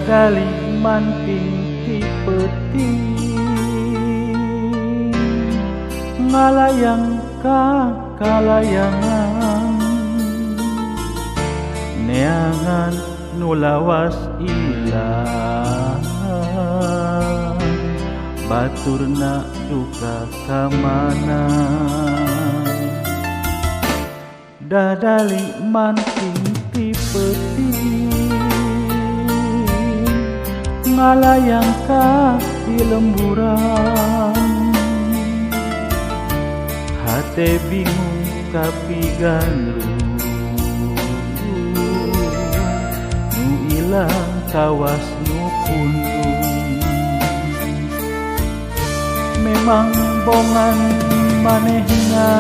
dadali manting ti peuting ngalayang ka kalayangan neangan nulawas ilang baturna duka kamana dadali manting ti peuting ngalayang ka di lemburan hate bingung kapigan nu ilang kawas nu pundung memang bongan manehna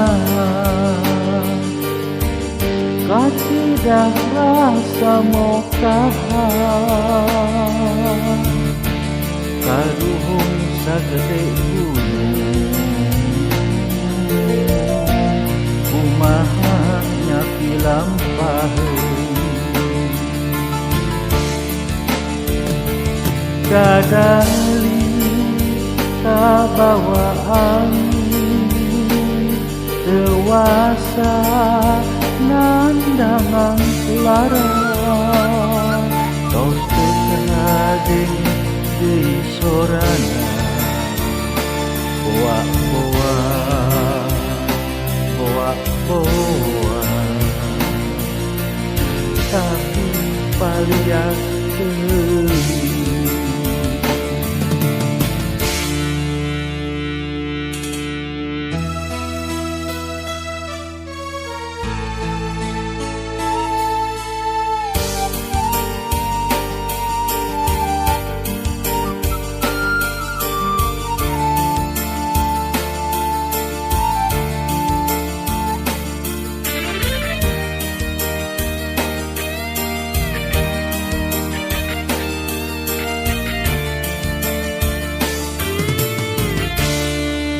kasidah rasa mokahan kaduhung sagede gunung kumahanya pilampaheun dadali kabawa angin dewasa nandangan lara tos terkenading di sorana boa-boa boa-boa tapi palias teuing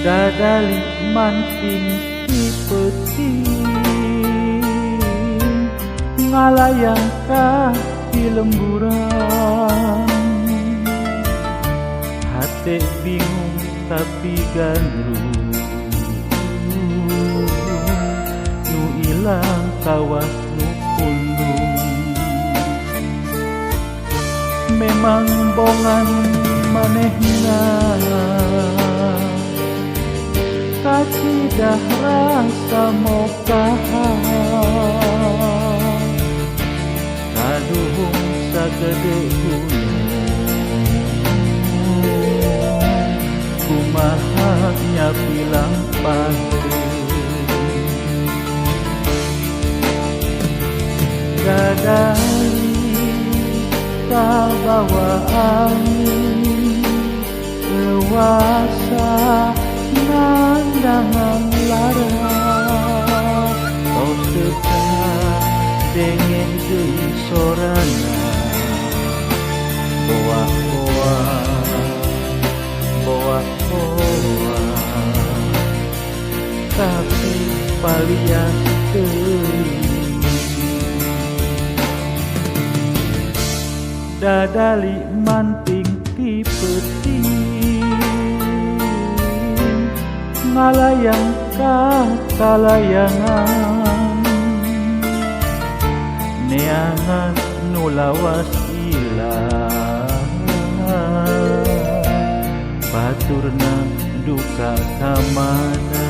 dadali manting ti peuting ngalayang ka di lemburan hate bingung tapi gandrung nu ilang kawas nu pundung memang bongan manehna kasidah rasa mokahan kaduhung sagede gunung kumahanya pilang paheun dadali kabawa angin dewasa nandangan lara tos tekena dengen deui sorana boa-boa boa-boa tapi palias teuing dadali manting ti peuting ngalayang ka kalayangan neangan nulawas ilang baturna duka kamana